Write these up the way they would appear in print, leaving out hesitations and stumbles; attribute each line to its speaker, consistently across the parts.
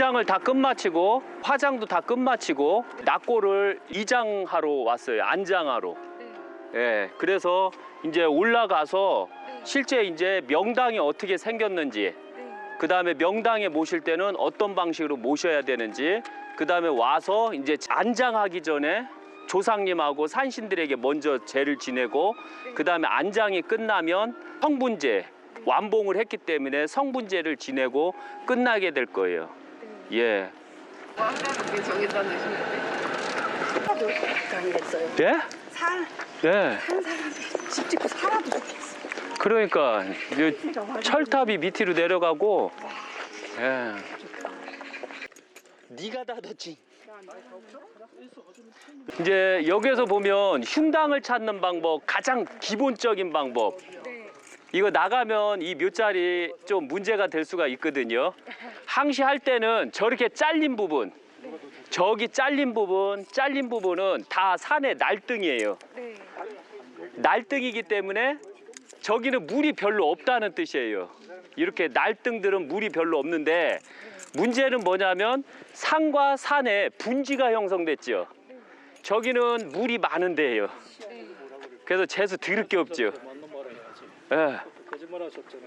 Speaker 1: 내장을 다 끝마치고 화장도 다 끝마치고 낙골을 이장하러 왔어요. 안장하러. 예, 그래서 이제 올라가서 실제 이제 명당이 어떻게 생겼는지, 그 다음에 명당에 모실 때는 어떤 방식으로 모셔야 되는지, 그 다음에 와서 이제 안장하기 전에 조상님하고 산신들에게 먼저 제를 지내고, 그 다음에 안장이 끝나면 성분제, 완봉을 했기 때문에 성분제를 지내고 끝나게 될 거예요. 예.
Speaker 2: 어떻게 정했다는 뜻인데? 정했어요.
Speaker 1: 예? 예.
Speaker 2: 산 사람이 집 짓고 살아도 좋겠어.
Speaker 1: 그러니까 철탑이 밑으로 내려가고. 예. 네가 다 뒀지. 이제 여기서 보면 흉당을 찾는 방법, 가장 기본적인 방법. 이거 나가면 이 묘자리 좀 문제가 될 수가 있거든요. 항시할 때는 저렇게 잘린 부분, 저기 잘린 부분은 다 산의 날등이에요. 날등이기 때문에 저기는 물이 별로 없다는 뜻이에요. 이렇게 날등들은 물이 별로 없는데, 문제는 뭐냐면 산과 산에 분지가 형성됐죠. 저기는 물이 많은 데예요. 그래서 재수 들을 게 없죠. 예.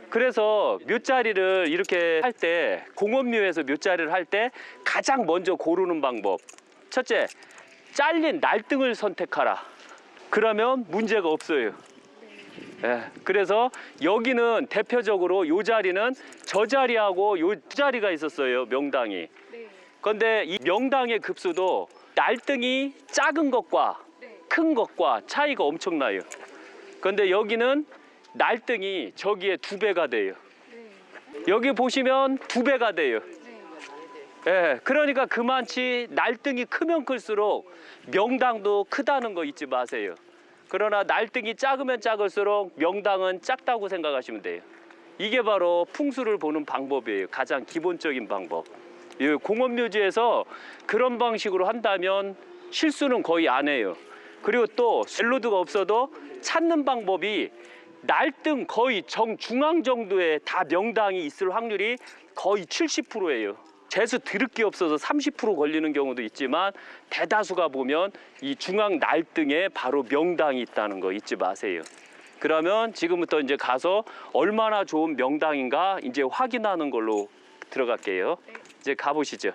Speaker 1: 그래서 묘자리를 이렇게 할 때, 공원묘에서 묘자리를 할 때 가장 먼저 고르는 방법, 첫째, 잘린 날등을 선택하라. 그러면 문제가 없어요. 예. 그래서 여기는 대표적으로 요 자리는 저 자리하고 요 두 자리가 있었어요, 명당이. 그런데 이 명당의 급수도 날등이 작은 것과 큰 것과 차이가 엄청나요. 그런데 여기는 날등이 저기에 2배가 돼요. 여기 보시면 2배가 돼요. 예, 그러니까 그만치 날등이 크면 클수록 명당도 크다는 거 잊지 마세요. 그러나 날등이 작으면 작을수록 명당은 작다고 생각하시면 돼요. 이게 바로 풍수를 보는 방법이에요. 가장 기본적인 방법. 이 공원묘지에서 그런 방식으로 한다면 실수는 거의 안 해요. 그리고 또 멜로드가 없어도 찾는 방법이 날등 거의 정중앙 정도에 다 명당이 있을 확률이 거의 70%예요. 재수 들을 게 없어서 30% 걸리는 경우도 있지만, 대다수가 보면 이 중앙 날등에 바로 명당이 있다는 거 잊지 마세요. 그러면 지금부터 이제 가서 얼마나 좋은 명당인가 이제 확인하는 걸로 들어갈게요. 이제 가보시죠.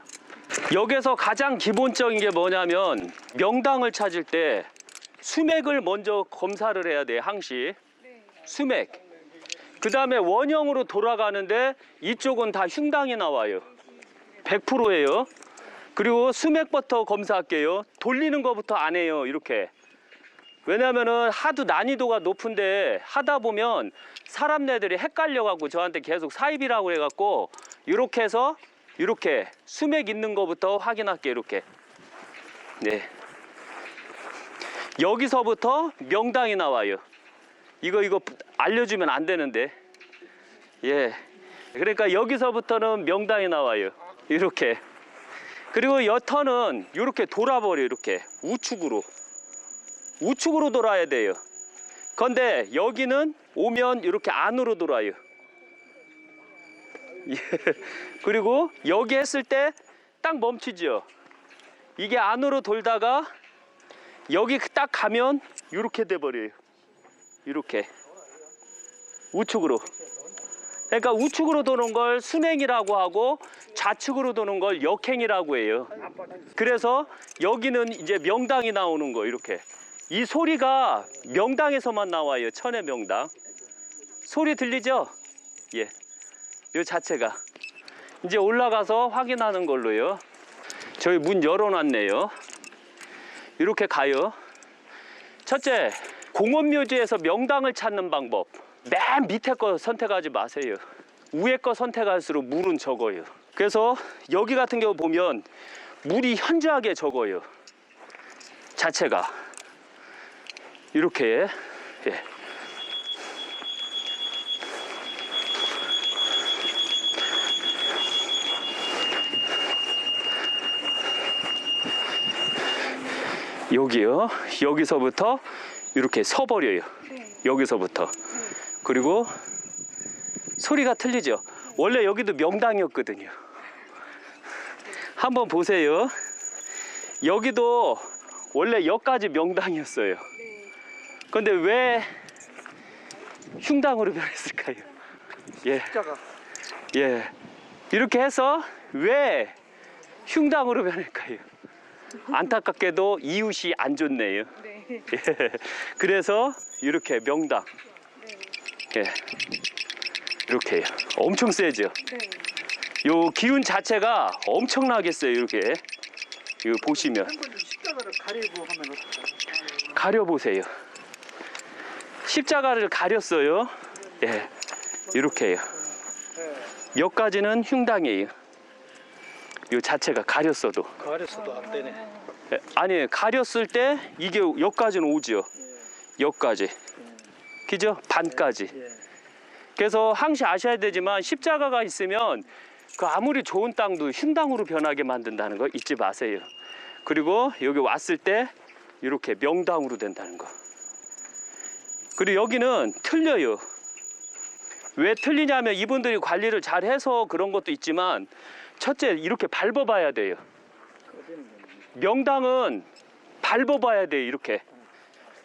Speaker 1: 여기서 가장 기본적인 게 뭐냐면, 명당을 찾을 때 수맥을 먼저 검사를 해야 돼요. 항시 수맥. 그 다음에 원형으로 돌아가는데 이쪽은 다 흉당이 나와요. 100%예요. 그리고 수맥부터 검사할게요. 돌리는 것부터 안 해요. 이렇게. 왜냐면은 하도 난이도가 높은데 하다 보면 사람네들이 헷갈려갖고 저한테 계속 사입이라고 해갖고, 이렇게 해서 이렇게 수맥 있는 것부터 확인할게요. 이렇게. 네. 여기서부터 명당이 나와요. 이거 알려주면 안 되는데. 예. 그러니까 여기서부터는 명당이 나와요. 이렇게. 그리고 여터는 이렇게 돌아버려요. 이렇게 우측으로 돌아야 돼요. 그런데 여기는 오면 이렇게 안으로 돌아요. 예. 그리고 여기 했을 때 딱 멈추죠. 이게 안으로 돌다가 여기 딱 가면 이렇게 돼버려요. 이렇게 우측으로. 그러니까 우측으로 도는 걸 순행이라고 하고 좌측으로 도는 걸 역행이라고 해요. 그래서 여기는 이제 명당이 나오는 거. 이렇게 이 소리가 명당에서만 나와요. 천의 명당 소리 들리죠? 예, 요 자체가. 이제 올라가서 확인하는 걸로요. 저희 문 열어놨네요. 이렇게 가요. 첫째, 공원묘지에서 명당을 찾는 방법, 맨 밑에 거 선택하지 마세요. 위에 거 선택할수록 물은 적어요. 그래서 여기 같은 경우 보면 물이 현저하게 적어요. 자체가 이렇게. 예. 여기요. 여기서부터 이렇게 서버려요. 여기서부터. 그리고 소리가 틀리죠. 원래 여기도 명당이었거든요. 한번 보세요. 여기도 원래 여기까지 명당이었어요. 근데 왜 흉당으로 변했을까요? 예.
Speaker 3: 십자가.
Speaker 1: 예. 이렇게 해서 왜 흉당으로 변할까요? 안타깝게도 이웃이 안 좋네요.
Speaker 2: 네.
Speaker 1: 예. 그래서 이렇게 명당. 예. 이렇게요. 엄청 세죠?
Speaker 2: 네.
Speaker 1: 요 기운 자체가 엄청나게 세요. 이렇게. 이거 보시면.
Speaker 3: 한번 십자가를 가리고 하면 어떨까요?
Speaker 1: 가려보세요. 십자가를 가렸어요. 예. 이렇게요.
Speaker 3: 네.
Speaker 1: 여기까지는 흉당이에요. 요 자체가 가렸어도.
Speaker 3: 가렸어도 안 되네.
Speaker 1: 예, 아니 가렸을 때 이게 여기까지는 오지요. 여기까지. 그죠? 반까지.
Speaker 3: 예.
Speaker 1: 그래서 항시 아셔야 되지만 십자가가 있으면 그 아무리 좋은 땅도 흉당으로 변하게 만든다는 거 잊지 마세요. 그리고 여기 왔을 때 이렇게 명당으로 된다는 거. 그리고 여기는 틀려요. 왜 틀리냐면 이분들이 관리를 잘 해서 그런 것도 있지만 첫째 이렇게 밟아봐야 돼요. 명당은 밟아봐야 돼요.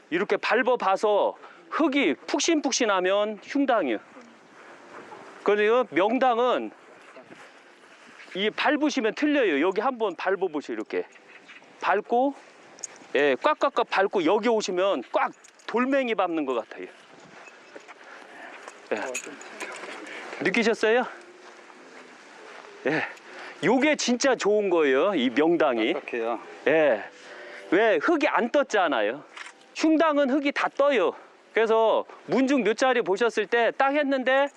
Speaker 1: 이렇게 밟아봐서 흙이 푹신푹신하면 흉당이요. 그리고 명당은 이 밟으시면 틀려요. 여기 한번 밟아보세요. 이렇게 밟고, 예, 꽉꽉꽉 밟고 여기 오시면 꽉 돌멩이 밟는 것 같아요. 예. 느끼셨어요? 예, 요게 진짜 좋은 거예요. 이 명당이.
Speaker 3: 이렇게요.
Speaker 1: 예, 왜 흙이 안 떴잖아요. 흉당은 흙이 다 떠요. 그래서 문중 묘자리 보셨을 때 딱 했는데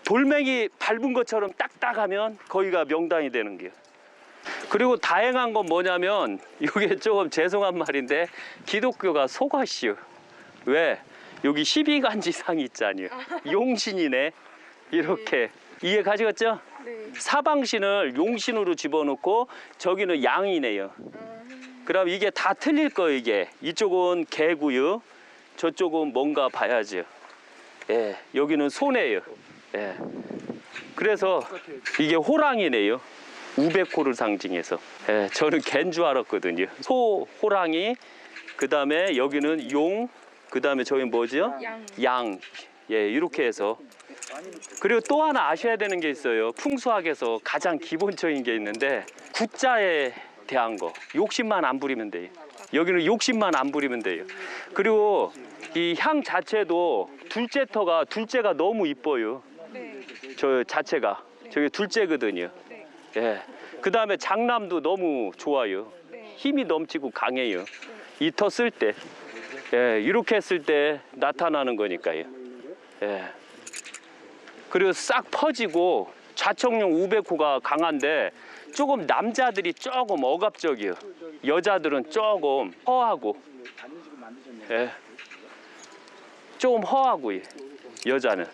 Speaker 1: 돌멩이 밟은 것처럼 딱딱하면 거기가 명당이 되는 게요. 그리고 다행한 건 뭐냐면 이게 조금 죄송한 말인데 기독교가 속았시요. 왜? 여기 12간지상이 있잖아요. 용신이네. 이렇게. 이해 가시겠죠?
Speaker 2: 네.
Speaker 1: 사방신을 용신으로 집어넣고 저기는 양이네요. 그럼 이게 다 틀릴 거예요. 이게 이쪽은 개고요, 저쪽은 뭔가 봐야죠. 예, 여기는 소네요. 예, 그래서 이게 호랑이네요. 우백호를 상징해서. 예, 저는 개인 줄 알았거든요. 소, 호랑이, 그 다음에 여기는 용, 그 다음에 저기 뭐죠? 양. 예, 이렇게 해서. 그리고 또 하나 아셔야 되는 게 있어요. 풍수학에서 가장 기본적인 게 있는데 구자에 대한 거. 욕심만 안 부리면 돼요. 여기는 욕심만 안 부리면 돼요. 그리고 이 향 자체도 둘째가 너무 이뻐요.
Speaker 2: 네.
Speaker 1: 저 자체가. 저게 둘째거든요.
Speaker 2: 네.
Speaker 1: 예. 그 다음에 장남도 너무 좋아요.
Speaker 2: 네.
Speaker 1: 힘이 넘치고 강해요. 이터 쓸 때. 예, 이렇게 했을 때 나타나는 거니까요. 예. 그리고 싹 퍼지고 좌청룡 우백호가 강한데 조금 남자들이 조금 억압적이요. 여자들은 조금 허하고. 예. 조금 허하고요. 여자는.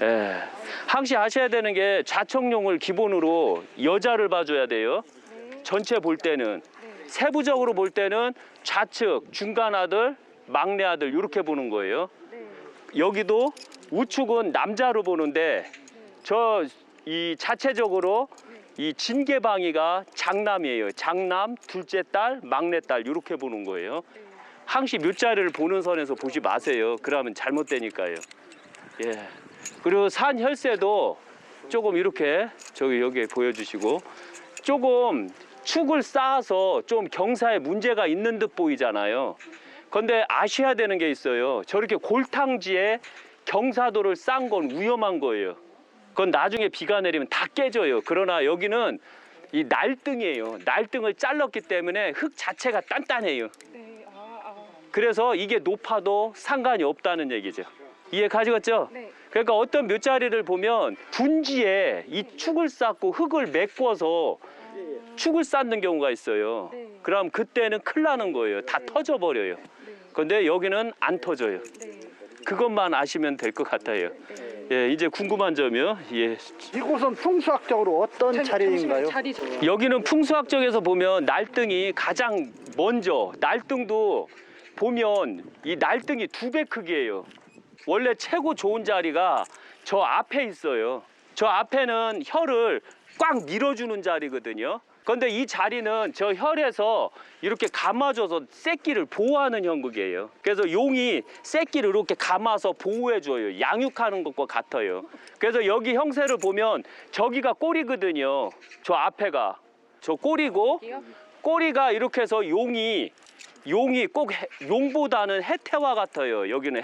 Speaker 1: 예. 항시 아셔야 되는 게 좌청룡을 기본으로 여자를 봐줘야 돼요. 전체 볼 때는. 세부적으로 볼 때는 좌측, 중간 아들, 막내 아들 이렇게 보는 거예요. 여기도 우측은 남자로 보는데 저 이 자체적으로 이 진계방이가 장남이에요. 장남, 둘째 딸, 막내 딸 이렇게 보는 거예요. 항시 묘자리를 보는 선에서 보지 마세요. 그러면 잘못되니까요. 예. 그리고 산 혈세도 조금 이렇게 저기 여기에 보여주시고 조금 축을 쌓아서 좀 경사에 문제가 있는 듯 보이잖아요. 그런데 아셔야 되는 게 있어요. 저렇게 골탕지에 경사도를 쌓은 건 위험한 거예요. 그건 나중에 비가 내리면 다 깨져요. 그러나 여기는 이 날등이에요. 날등을 잘랐기 때문에 흙 자체가 단단해요.
Speaker 2: 네.
Speaker 1: 그래서 이게 높아도 상관이 없다는 얘기죠. 이해 가시겠죠?
Speaker 2: 네.
Speaker 1: 그러니까 어떤 묘자리를 보면 분지에 이 축을 쌓고 흙을 메꿔서 축을 쌓는 경우가 있어요.
Speaker 2: 네.
Speaker 1: 그럼 그때는 큰일 나는 거예요. 다 터져버려요. 그런데 여기는 안 터져요.
Speaker 2: 네.
Speaker 1: 그것만 아시면 될 것 같아요. 예, 이제 궁금한 점이요. 예.
Speaker 3: 이곳은 풍수학적으로 어떤 자리인가요?
Speaker 2: 자리.
Speaker 1: 여기는 풍수학적에서 보면 날등이 가장 먼저, 날등도 보면 이 날등이 2배 크기예요. 원래 최고 좋은 자리가 저 앞에 있어요. 저 앞에는 혀를 꽉 밀어주는 자리거든요. 그런데 이 자리는 저 혈에서 이렇게 감아줘서 새끼를 보호하는 형국이에요. 그래서 용이 새끼를 이렇게 감아서 보호해줘요. 양육하는 것과 같아요. 그래서 여기 형세를 보면 저기가 꼬리거든요. 저 앞에가 저 꼬리고, 꼬리가 이렇게 해서 용이 꼭 용보다는 해태와 같아요. 여기는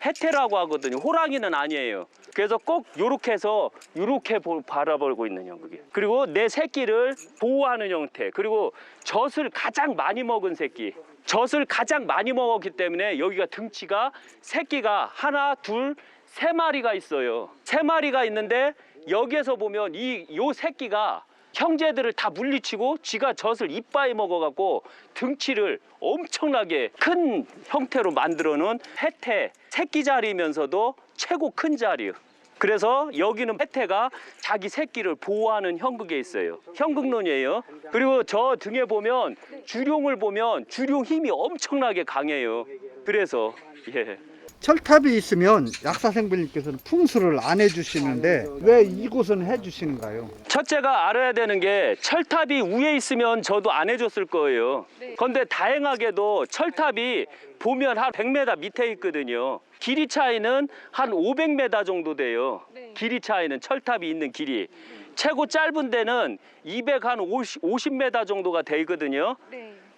Speaker 1: 해태라고 하거든요. 호랑이는 아니에요. 그래서 꼭 요렇게 해서 요렇게 바라보고 있는 형국이에요. 그리고 내 새끼를 보호하는 형태. 그리고 젖을 가장 많이 먹은 새끼. 젖을 가장 많이 먹었기 때문에 여기가 등치가 새끼가 하나, 둘, 세 마리가 있어요. 세 마리가 있는데 여기에서 보면 요 새끼가 형제들을 다 물리치고 쥐가 젖을 이빠이 먹어갖고 등치를 엄청나게 큰 형태로 만들어 놓은 해태 새끼 자리면서도 최고 큰 자리예요. 그래서 여기는 해태가 자기 새끼를 보호하는 형국에 있어요. 형국론이에요. 그리고 저 등에 보면 주룡을 보면 주룡 힘이 엄청나게 강해요. 그래서 예.
Speaker 3: 철탑이 있으면 약사생부님께서는 풍수를 안 해주시는데 왜 이곳은 해주시는가요?
Speaker 1: 첫째가 알아야 되는 게 철탑이 위에 있으면 저도 안 해줬을 거예요. 그런데 다행하게도 철탑이 보면 한 100m 밑에 있거든요. 길이 차이는 한 500m 정도 돼요. 길이 차이는 철탑이 있는 길이. 최고 짧은 데는 250m 정도가 되거든요.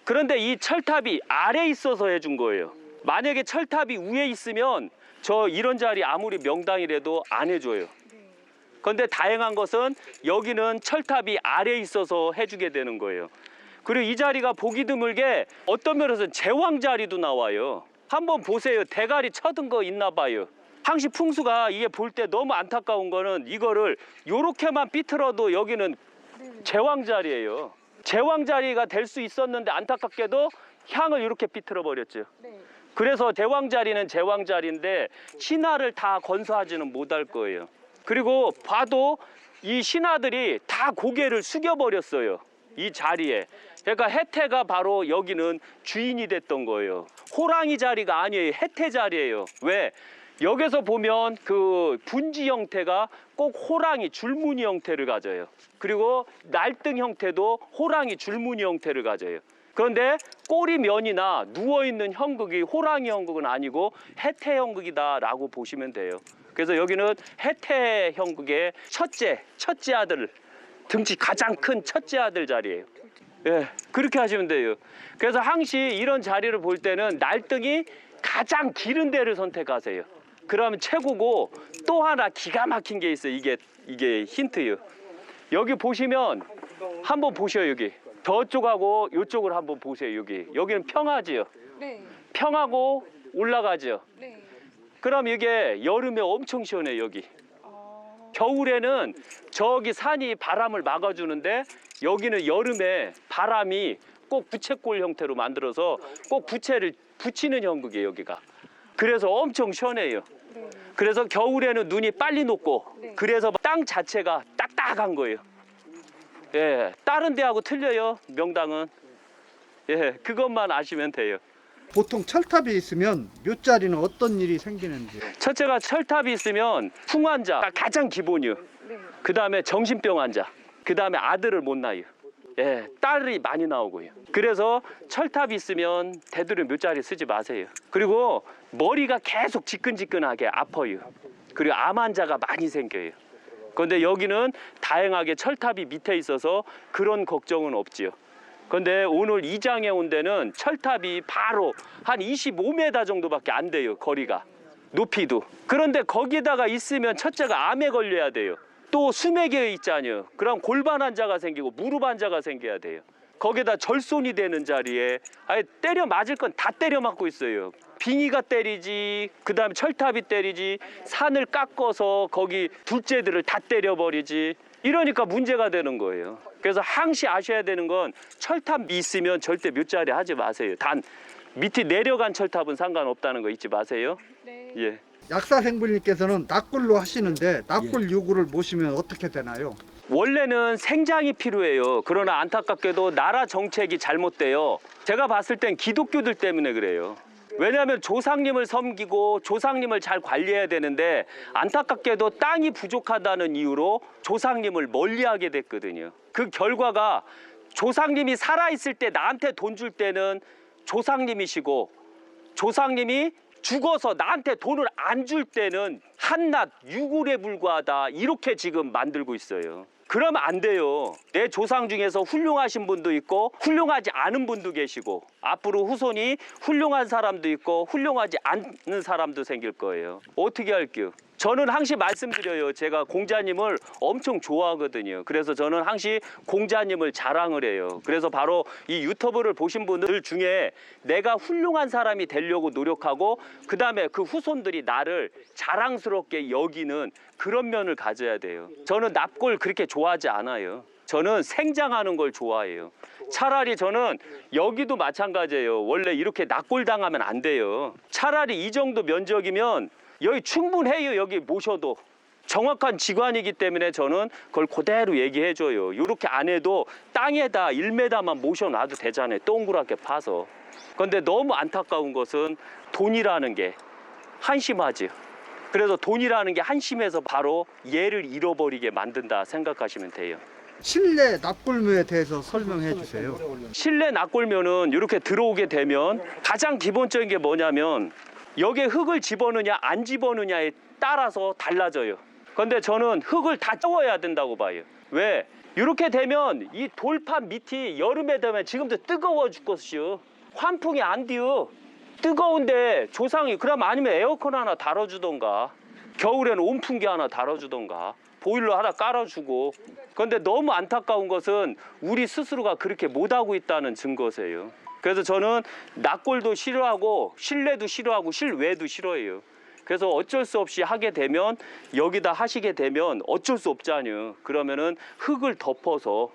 Speaker 1: 그런데 이 철탑이 아래에 있어서 해준 거예요. 만약에 철탑이 위에 있으면 저 이런 자리 아무리 명당이라도 안 해줘요. 그런데 다행한 것은 여기는 철탑이 아래에 있어서 해주게 되는 거예요. 그리고 이 자리가 보기 드물게 어떤 면에서는 제왕 자리도 나와요. 한번 보세요. 대가리 쳐든 거 있나 봐요. 항시 풍수가 이게 볼 때 너무 안타까운 거는 이거를 요렇게만 삐뚤어도 여기는 제왕 자리예요. 제왕 자리가 될 수 있었는데 안타깝게도 향을 이렇게 삐뚤어 버렸죠. 그래서 대왕자리는 제왕자리인데 신하를 다 건사하지는 못할 거예요. 그리고 봐도 이 신하들이 다 고개를 숙여버렸어요. 이 자리에. 그러니까 해태가 바로 여기는 주인이 됐던 거예요. 호랑이 자리가 아니에요. 해태 자리예요. 왜? 여기서 보면 그 분지 형태가 꼭 호랑이 줄무늬 형태를 가져요. 그리고 날등 형태도 호랑이 줄무늬 형태를 가져요. 그런데 꼬리면이나 누워있는 형국이 호랑이 형국은 아니고 해태 형국이다라고 보시면 돼요. 그래서 여기는 해태 형국의 첫째 아들, 등치 가장 큰 첫째 아들 자리예요. 예, 그렇게 하시면 돼요. 그래서 항시 이런 자리를 볼 때는 날등이 가장 기른 데를 선택하세요. 그러면 최고고, 또 하나 기가 막힌 게 있어요. 이게 힌트예요. 여기 보시면 한번 보셔요. 여기. 저쪽하고 이쪽을 한번 보세요. 여기는 평하지요. 평하고 올라가죠. 그럼 이게 여름에 엄청 시원해요. 여기. 겨울에는 저기 산이 바람을 막아주는데 여기는 여름에 바람이 꼭 부채꼴 형태로 만들어서 꼭 부채를 붙이는 형국이에요. 여기가. 그래서 엄청 시원해요. 그래서 겨울에는 눈이 빨리 녹고 그래서 땅 자체가 딱딱한 거예요. 예, 다른 데하고 틀려요. 명당은. 예, 그것만 아시면 돼요.
Speaker 3: 보통 철탑이 있으면 묘자리는 어떤 일이 생기는지.
Speaker 1: 첫째가 철탑이 있으면 풍환자 가장 기본이요. 그 다음에 정신병 환자. 그 다음에 아들을 못 낳아요. 예, 딸이 많이 나오고요. 그래서 철탑이 있으면 되도록 묘자리 쓰지 마세요. 그리고 머리가 계속 지끈지끈하게 아파요. 그리고 암 환자가 많이 생겨요. 그런데 여기는 다행하게 철탑이 밑에 있어서 그런 걱정은 없지요. 그런데 오늘 이장에 온 데는 철탑이 바로 한 25m 정도밖에 안 돼요. 거리가. 높이도. 그런데 거기다가 있으면 첫째가 암에 걸려야 돼요. 또 수맥에 있잖아요. 그럼 골반 환자가 생기고 무릎 환자가 생겨야 돼요. 거기다 절손이 되는 자리에 아예 때려 맞을 건 다 때려 맞고 있어요. 빙의가 때리지, 그 다음에 철탑이 때리지, 산을 깎아서 거기 둘째들을 다 때려버리지. 이러니까 문제가 되는 거예요. 그래서 항시 아셔야 되는 건 철탑 있으면 절대 묘자리 하지 마세요. 단 밑에 내려간 철탑은 상관없다는 거 잊지 마세요. 예.
Speaker 3: 약사생부님께서는 납골로 하시는데 납골 요구를 모시면 어떻게 되나요?
Speaker 1: 원래는 생장이 필요해요. 그러나 안타깝게도 나라 정책이 잘못돼요. 제가 봤을 땐 기독교들 때문에 그래요. 왜냐하면 조상님을 섬기고 조상님을 잘 관리해야 되는데 안타깝게도 땅이 부족하다는 이유로 조상님을 멀리하게 됐거든요. 그 결과가 조상님이 살아있을 때 나한테 돈 줄 때는 조상님이시고 조상님이 죽어서 나한테 돈을 안 줄 때는 한낱 유골에 불과하다 이렇게 지금 만들고 있어요. 그러면 안 돼요. 내 조상 중에서 훌륭하신 분도 있고 훌륭하지 않은 분도 계시고 앞으로 후손이 훌륭한 사람도 있고 훌륭하지 않은 사람도 생길 거예요. 어떻게 할게요? 저는 항상 말씀드려요. 제가 공자님을 엄청 좋아하거든요. 그래서 저는 항상 공자님을 자랑을 해요. 그래서 바로 이 유튜브를 보신 분들 중에 내가 훌륭한 사람이 되려고 노력하고 그 다음에 그 후손들이 나를 자랑스럽게 여기는 그런 면을 가져야 돼요. 저는 납골 그렇게 좋아하지 않아요. 저는 생장하는 걸 좋아해요. 차라리 저는 여기도 마찬가지예요. 원래 이렇게 납골 당하면 안 돼요. 차라리 이 정도 면적이면 여기 충분해요. 여기 모셔도 정확한 지관이기 때문에 저는 그걸 그대로 얘기해줘요. 이렇게 안 해도 땅에다 1m만 모셔놔도 되잖아요. 동그랗게 파서. 그런데 너무 안타까운 것은 돈이라는 게 한심하지. 그래서 돈이라는 게 한심해서 바로 얘를 잃어버리게 만든다 생각하시면 돼요.
Speaker 3: 실내 납골묘에 대해서 설명해 주세요.
Speaker 1: 실내 납골묘는 이렇게 들어오게 되면 가장 기본적인 게 뭐냐면 여기에 흙을 집어넣느냐 안 집어넣느냐에 따라서 달라져요. 그런데 저는 흙을 다 채워야 된다고 봐요. 왜? 이렇게 되면 이 돌판 밑이 여름에 되면 지금도 뜨거워 죽겠어요. 환풍이 안 돼요. 뜨거운데 조상이 그럼 아니면 에어컨 하나 달아주던가 겨울에는 온풍기 하나 달아주던가 보일러 하나 깔아주고. 그런데 너무 안타까운 것은 우리 스스로가 그렇게 못하고 있다는 증거세요. 그래서 저는 납골도 싫어하고 실내도 싫어하고 실외도 싫어해요. 그래서 어쩔 수 없이 하게 되면 여기다 하시게 되면 어쩔 수 없잖아요. 그러면은 흙을 덮어서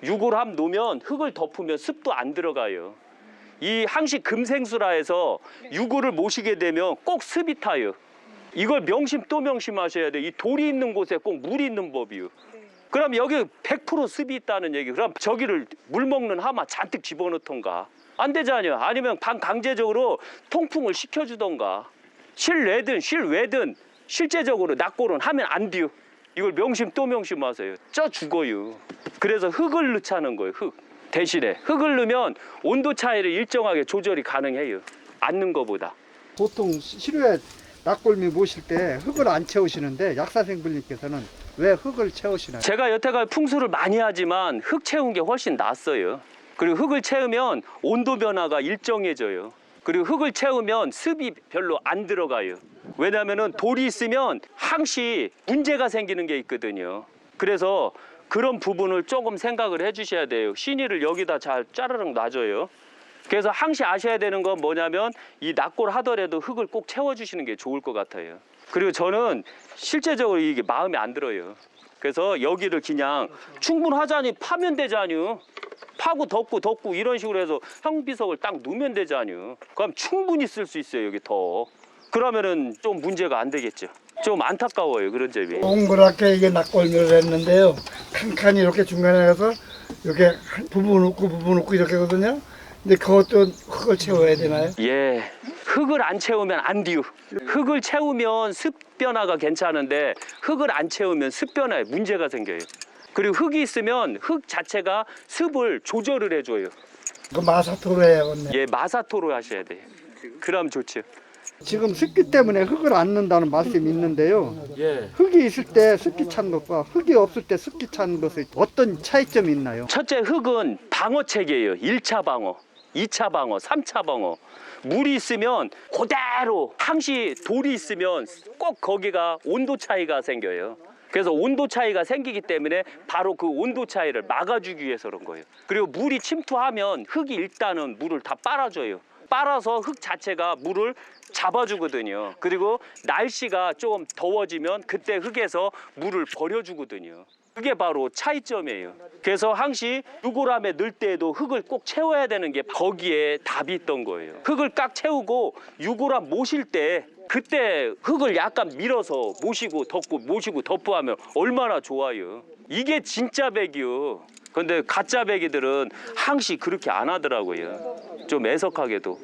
Speaker 1: 유골함 놓으면 흙을 덮으면 습도 안 들어가요. 이 항시 금생수라 해서 유골을 모시게 되면 꼭 습이 타요. 이걸 명심 또 명심하셔야 돼. 이 돌이 있는 곳에 꼭 물이 있는 법이요. 그럼 여기 100% 습이 있다는 얘기. 그럼 저기를 물 먹는 하마 잔뜩 집어넣던가. 안 되잖아요. 아니면 반강제적으로 통풍을 시켜주던가. 실내든 실외든 실제적으로 납골은 하면 안 돼요. 이걸 명심 또 명심하세요. 쪄 죽어요. 그래서 흙을 넣자는 거예요. 흙. 대신에 흙을 넣으면 온도 차이를 일정하게 조절이 가능해요. 안 넣는 것보다.
Speaker 3: 보통 실외 납골묘 모실 때 흙을 안 채우시는데 약사생분님께서는 왜 흙을 채우시나요?
Speaker 1: 제가 여태까지 풍수를 많이 하지만 흙 채운 게 훨씬 낫어요. 그리고 흙을 채우면 온도 변화가 일정해져요. 그리고 흙을 채우면 습이 별로 안 들어가요. 왜냐하면 돌이 있으면 항시 문제가 생기는 게 있거든요. 그래서 그런 부분을 조금 생각을 해주셔야 돼요. 신의를 여기다 잘 짜르륵 놔줘요. 그래서 항시 아셔야 되는 건 뭐냐면 이 납골 하더라도 흙을 꼭 채워주시는 게 좋을 것 같아요. 그리고 저는 실제적으로 이게 마음에 안 들어요. 그래서 여기를 그냥 충분하자니 파면 되잖요. 파고 덮고 이런 식으로 해서 형비석을 딱 놓으면 되잖요. 그럼 충분히 쓸 수 있어요. 여기 더. 그러면은 좀 문제가 안 되겠죠. 좀 안타까워요. 그런 점이.
Speaker 4: 동그랗게 이게 납골묘를 했는데요. 칸칸이 이렇게 중간에 가서 이렇게 부분 웃고 이렇게 하거든요. 근데 그것도 흙을 채워야 되나요?
Speaker 1: 예, 흙을 안 채우면 안 돼요. 흙을 채우면 습 변화가 괜찮은데 흙을 안 채우면 습 변화에 문제가 생겨요. 그리고 흙이 있으면 흙 자체가 습을 조절을 해줘요.
Speaker 4: 그 마사토로 해야겠네.
Speaker 1: 예, 마사토로 하셔야 돼요. 그럼 좋죠.
Speaker 3: 지금 습기 때문에 흙을 안 넣는다는 말씀이 있는데요.
Speaker 1: 예.
Speaker 3: 흙이 있을 때 습기 찬 것과 흙이 없을 때 습기 찬 것에 어떤 차이점이 있나요?
Speaker 1: 첫째, 흙은 방어책이에요. 1차 방어, 2차 방어, 3차 방어. 물이 있으면 그대로 항시 돌이 있으면 꼭 거기가 온도 차이가 생겨요. 그래서 온도 차이가 생기기 때문에 바로 그 온도 차이를 막아주기 위해서 그런 거예요. 그리고 물이 침투하면 흙이 일단은 물을 다 빨아줘요. 빨아서 흙 자체가 물을 잡아주거든요. 그리고 날씨가 조금 더워지면 그때 흙에서 물을 버려주거든요. 그게 바로 차이점이에요. 그래서 항시 유골함에 넣을 때에도 흙을 꼭 채워야 되는 게 거기에 답이 있던 거예요. 흙을 꽉 채우고 유골함 모실 때 그때 흙을 약간 밀어서 모시고 덮고 하면 얼마나 좋아요. 이게 진짜 백이요. 근데 가짜 백이들은 항시 그렇게 안 하더라고요. 좀 애석하게도.